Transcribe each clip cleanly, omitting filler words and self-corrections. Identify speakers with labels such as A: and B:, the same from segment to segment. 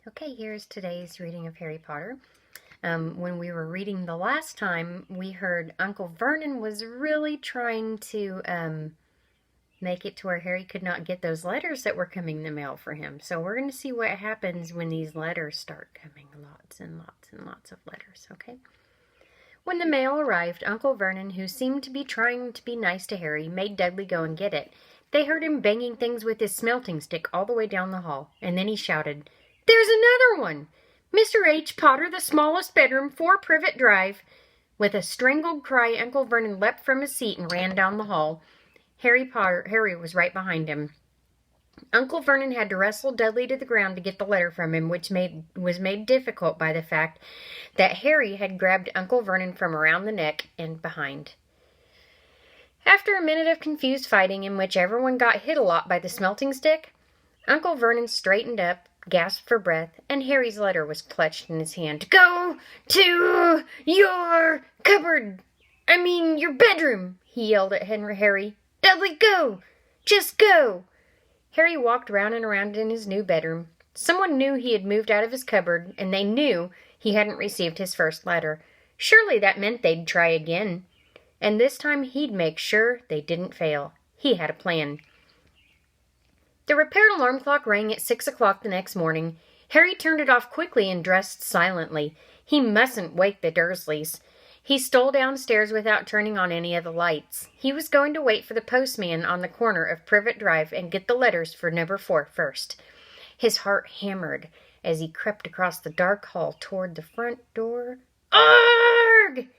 A: Okay, here's today's reading of Harry Potter. When we were reading the last time, we heard Uncle Vernon was really trying to make it to where Harry could not get those letters that were coming in the mail for him. So we're going to see what happens when these letters start coming. Lots and lots and lots of letters, okay? When the mail arrived, Uncle Vernon, who seemed to be trying to be nice to Harry, made Dudley go and get it. They heard him banging things with his smelting stick all the way down the hall, and then he shouted, "There's another one! Mr. H. Potter, the smallest bedroom, 4 Privet Drive." With a strangled cry, Uncle Vernon leapt from his seat and ran down the hall. Harry was right behind him. Uncle Vernon had to wrestle Dudley to the ground to get the letter from him, which was made difficult by the fact that Harry had grabbed Uncle Vernon from around the neck and behind. After a minute of confused fighting in which everyone got hit a lot by the smelting stick, Uncle Vernon straightened up, gasped for breath, and Harry's letter was clutched in his hand. "Go to your cupboard! Your bedroom!" he yelled at Harry. "Dudley, go! Just go!" Harry walked round and around in his new bedroom. Someone knew he had moved out of his cupboard, and they knew he hadn't received his first letter. Surely that meant they'd try again. And this time he'd make sure they didn't fail. He had a plan. The repaired alarm clock rang at 6 o'clock the next morning. Harry turned it off quickly and dressed silently. He mustn't wake the Dursleys. He stole downstairs without turning on any of the lights. He was going to wait for the postman on the corner of Privet Drive and get the letters for number 4 first. His heart hammered as he crept across the dark hall toward the front door. Arg!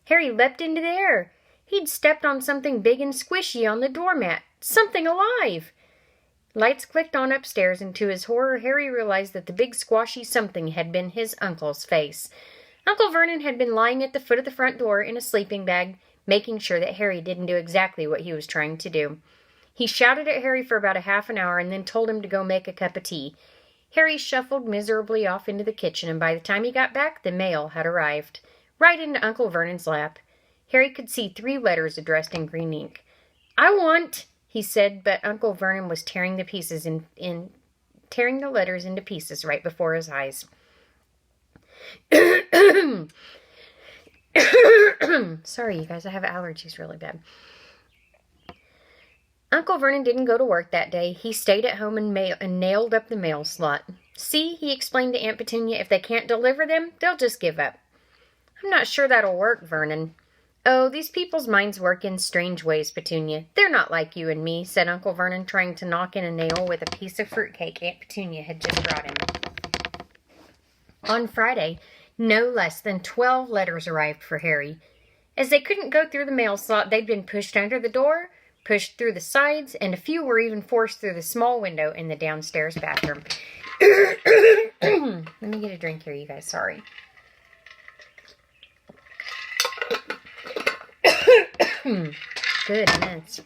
A: Harry leapt into the air. He'd stepped on something big and squishy on the doormat. Something alive! Lights clicked on upstairs, and to his horror, Harry realized that the big squashy something had been his uncle's face. Uncle Vernon had been lying at the foot of the front door in a sleeping bag, making sure that Harry didn't do exactly what he was trying to do. He shouted at Harry for about a half an hour and then told him to go make a cup of tea. Harry shuffled miserably off into the kitchen, and by the time he got back, the mail had arrived, right into Uncle Vernon's lap. Harry could see 3 letters addressed in green ink. "I want," he said, but Uncle Vernon was tearing the letters into pieces right before his eyes. Sorry, you guys, I have allergies really bad. Uncle Vernon didn't go to work that day. He stayed at home and nailed up the mail slot. "See," he explained to Aunt Petunia, "if they can't deliver them, they'll just give up." "I'm not sure that'll work, Vernon." "Oh, these people's minds work in strange ways, Petunia. They're not like you and me," said Uncle Vernon, trying to knock in a nail with a piece of fruitcake Aunt Petunia had just brought him. On Friday, no less than 12 letters arrived for Harry. As they couldn't go through the mail slot, they'd been pushed under the door, pushed through the sides, and a few were even forced through the small window in the downstairs bathroom. Let me get a drink here, you guys. Sorry. Goodness.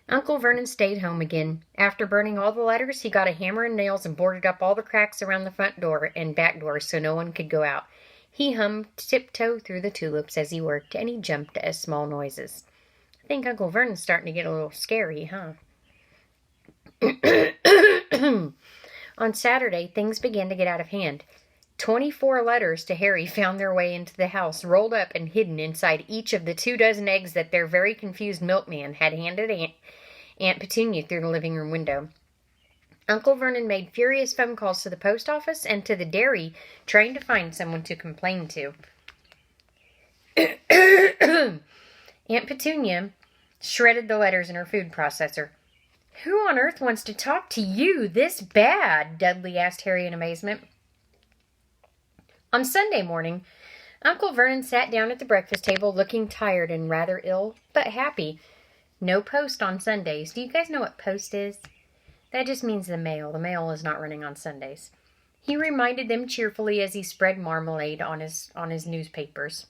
A: Uncle Vernon stayed home again. After burning all the letters, he got a hammer and nails and boarded up all the cracks around the front door and back doors so no one could go out. He hummed Tiptoe Through the Tulips as he worked, and he jumped at small noises. I think Uncle Vernon's starting to get a little scary, huh? On Saturday, things began to get out of hand. 24 letters to Harry found their way into the house, rolled up and hidden inside each of the 24 eggs that their very confused milkman had handed Aunt Petunia through the living room window. Uncle Vernon made furious phone calls to the post office and to the dairy, trying to find someone to complain to. Aunt Petunia shredded the letters in her food processor. "Who on earth wants to talk to you this bad?" Dudley asked Harry in amazement. On Sunday morning, Uncle Vernon sat down at the breakfast table looking tired and rather ill, but happy. No post on Sundays. Do you guys know what post is? That just means the mail. The mail is not running on Sundays. He reminded them cheerfully as he spread marmalade on his newspapers.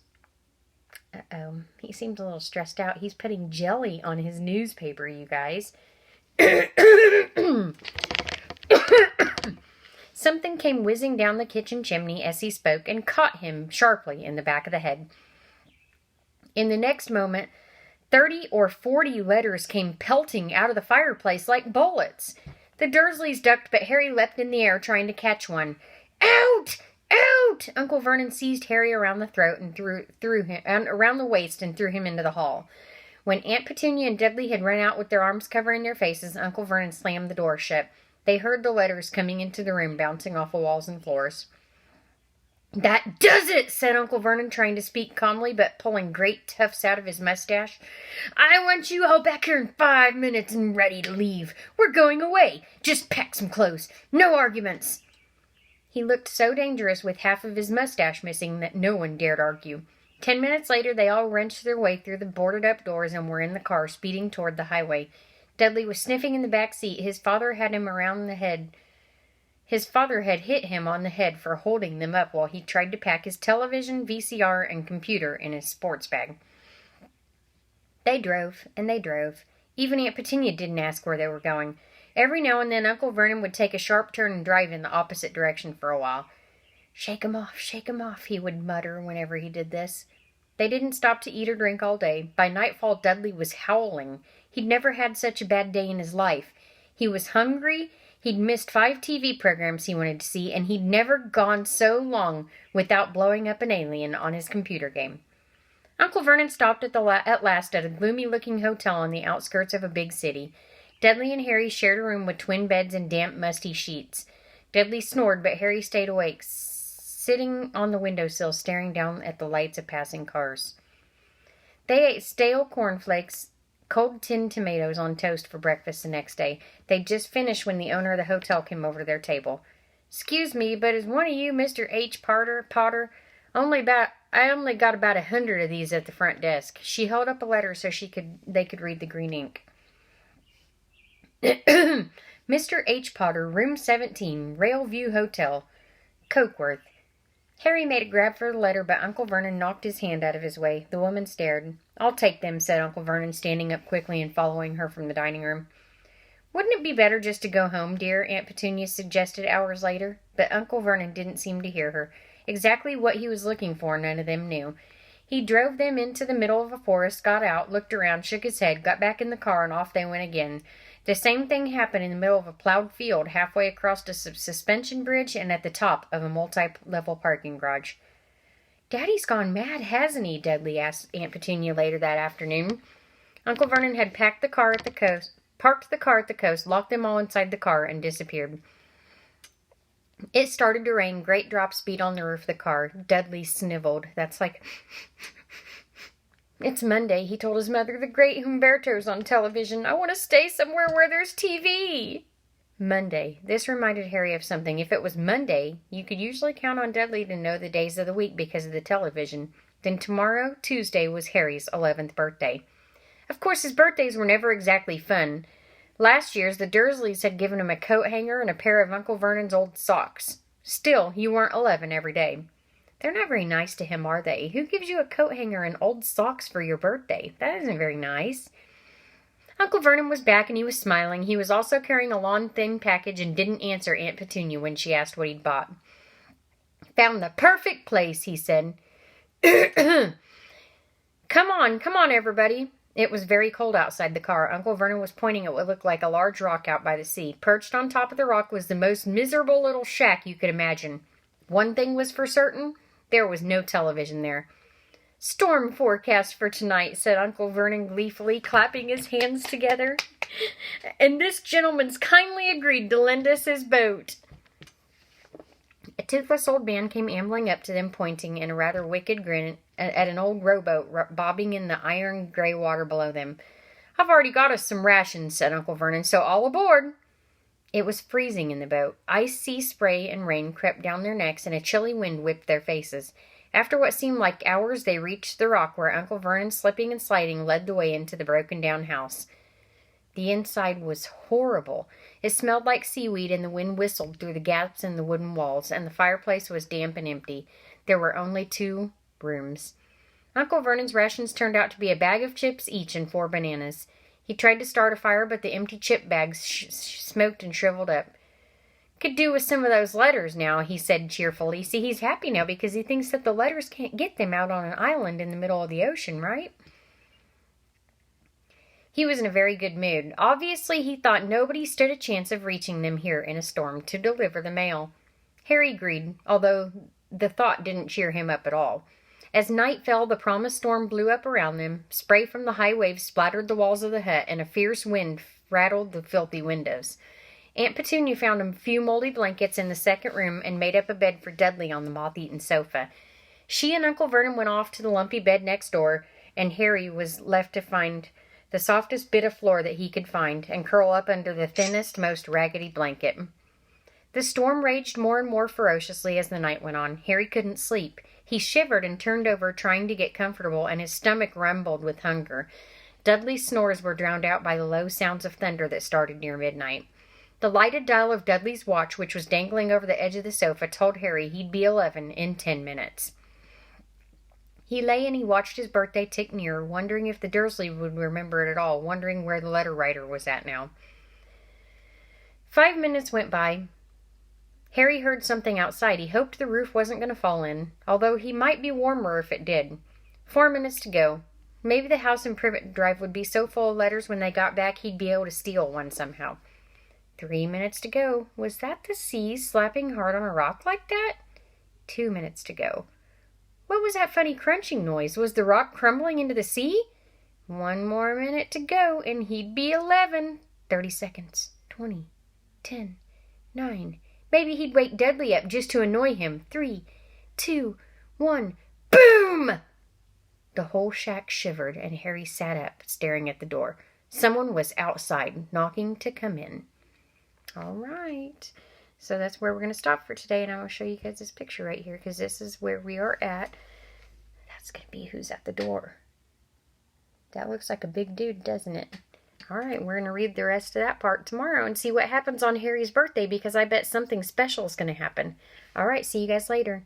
A: Uh-oh. He seems a little stressed out. He's putting jelly on his newspaper, you guys. Something came whizzing down the kitchen chimney as he spoke and caught him sharply in the back of the head. In the next moment, 30 or 40 letters came pelting out of the fireplace like bullets. The Dursleys ducked, but Harry leapt in the air, trying to catch one. Out! Out! Uncle Vernon seized Harry around the throat and threw him around the waist and threw him into the hall. When Aunt Petunia and Dudley had run out with their arms covering their faces, Uncle Vernon slammed the door shut. They heard the letters coming into the room, bouncing off the walls and floors. That does it, said Uncle Vernon, trying to speak calmly, but pulling great tufts out of his mustache. I want you all back here in 5 minutes and ready to leave. We're going away. Just pack some clothes. No arguments. He looked so dangerous with half of his mustache missing that no one dared argue. 10 minutes later, they all wrenched their way through the boarded-up doors and were in the car, speeding toward the highway. Dudley was sniffing in the back seat. His father had hit him on the head for holding them up while he tried to pack his television, VCR, and computer in his sports bag. They drove, and they drove. Even Aunt Petunia didn't ask where they were going. Every now and then Uncle Vernon would take a sharp turn and drive in the opposite direction for a while. Shake 'em off, he would mutter whenever he did this. They didn't stop to eat or drink all day. By nightfall, Dudley was howling. He'd never had such a bad day in his life. He was hungry. He'd missed 5 TV programs he wanted to see, and he'd never gone so long without blowing up an alien on his computer game. Uncle Vernon stopped at last at a gloomy-looking hotel on the outskirts of a big city. Dudley and Harry shared a room with twin beds and damp, musty sheets. Dudley snored, but Harry stayed awake, sitting on the windowsill, staring down at the lights of passing cars. They ate stale cornflakes, cold tinned tomatoes on toast for breakfast the next day. They'd just finished when the owner of the hotel came over to their table. "'Scuse me, but is one of you Mr. H. Potter? I only got about 100 of these at the front desk." She held up a letter so they could read the green ink. Mr. H. Potter, room 17, Railview Hotel, Cokeworth. Harry made a grab for the letter, but Uncle Vernon knocked his hand out of his way. The woman stared. "I'll take them," said Uncle Vernon, standing up quickly and following her from the dining room. "Wouldn't it be better just to go home, dear?" Aunt Petunia suggested hours later. But Uncle Vernon didn't seem to hear her. Exactly what he was looking for, none of them knew. He drove them into the middle of a forest, got out, looked around, shook his head, got back in the car, and off they went again. The same thing happened in the middle of a plowed field, halfway across a suspension bridge, and at the top of a multi-level parking garage. "Daddy's gone mad, hasn't he?" Dudley asked Aunt Petunia later that afternoon. Uncle Vernon had parked the car at the coast, locked them all inside the car, and disappeared. It started to rain. Great drops beat on the roof of the car. Dudley sniveled. "That's like..." "It's Monday," he told his mother. "The great Humberto's on television. I want to stay somewhere where there's TV." Monday. This reminded Harry of something. If it was Monday, you could usually count on Dudley to know the days of the week because of the television. Then tomorrow, Tuesday, was Harry's 11th birthday. Of course, his birthdays were never exactly fun. Last year's, the Dursleys had given him a coat hanger and a pair of Uncle Vernon's old socks. Still, you weren't 11 every day. They're not very nice to him, are they? Who gives you a coat hanger and old socks for your birthday? That isn't very nice. Uncle Vernon was back and he was smiling. He was also carrying a long, thin package and didn't answer Aunt Petunia when she asked what he'd bought. "Found the perfect place," he said. Come on, everybody." It was very cold outside the car. Uncle Vernon was pointing at what looked like a large rock out by the sea. Perched on top of the rock was the most miserable little shack you could imagine. One thing was for certain. There was no television there. "Storm forecast for tonight," said Uncle Vernon gleefully, clapping his hands together. "And this gentleman's kindly agreed to lend us his boat." A toothless old man came ambling up to them, pointing in a rather wicked grin at an old rowboat bobbing in the iron gray water below them. "I've already got us some rations," said Uncle Vernon, "so all aboard." It was freezing in the boat. Ice, sea spray, and rain crept down their necks, and a chilly wind whipped their faces. After what seemed like hours, they reached the rock where Uncle Vernon, slipping and sliding, led the way into the broken-down house. The inside was horrible. It smelled like seaweed, and the wind whistled through the gaps in the wooden walls, and the fireplace was damp and empty. There were only 2 rooms. Uncle Vernon's rations turned out to be a bag of chips each and 4 bananas. He tried to start a fire, but the empty chip bags smoked and shriveled up. "Could do with some of those letters now," he said cheerfully. "See, he's happy now because he thinks that the letters can't get them out on an island in the middle of the ocean, right?" He was in a very good mood. Obviously, he thought nobody stood a chance of reaching them here in a storm to deliver the mail. Harry agreed, although the thought didn't cheer him up at all. As night fell, the promised storm blew up around them. Spray from the high waves splattered the walls of the hut, and a fierce wind rattled the filthy windows. Aunt Petunia found a few moldy blankets in the second room and made up a bed for Dudley on the moth-eaten sofa. She and Uncle Vernon went off to the lumpy bed next door, and Harry was left to find the softest bit of floor that he could find and curl up under the thinnest, most raggedy blanket. The storm raged more and more ferociously as the night went on. Harry couldn't sleep. He shivered and turned over, trying to get comfortable, and his stomach rumbled with hunger. Dudley's snores were drowned out by the low sounds of thunder that started near midnight. The lighted dial of Dudley's watch, which was dangling over the edge of the sofa, told Harry he'd be 11 in 10 minutes. He lay and he watched his birthday tick nearer, wondering if the Dursley would remember it at all, wondering where the letter writer was at now. 5 minutes went by. Harry heard something outside. He hoped the roof wasn't going to fall in, although he might be warmer if it did. 4 minutes to go. Maybe the house in Privet Drive would be so full of letters when they got back he'd be able to steal one somehow. 3 minutes to go. Was that the sea slapping hard on a rock like that? 2 minutes to go. What was that funny crunching noise? Was the rock crumbling into the sea? 1 more minute to go, and he'd be 11. 30 seconds. 20. 10. 9. Maybe he'd wake Dudley up just to annoy him. 3, 2, 1. Boom! The whole shack shivered, and Harry sat up, staring at the door. Someone was outside, knocking to come in. All right. So that's where we're going to stop for today, and I'm going to show you guys this picture right here, because this is where we are at. That's going to be who's at the door. That looks like a big dude, doesn't it? All right, we're going to read the rest of that part tomorrow and see what happens on Harry's birthday, because I bet something special is going to happen. All right, see you guys later.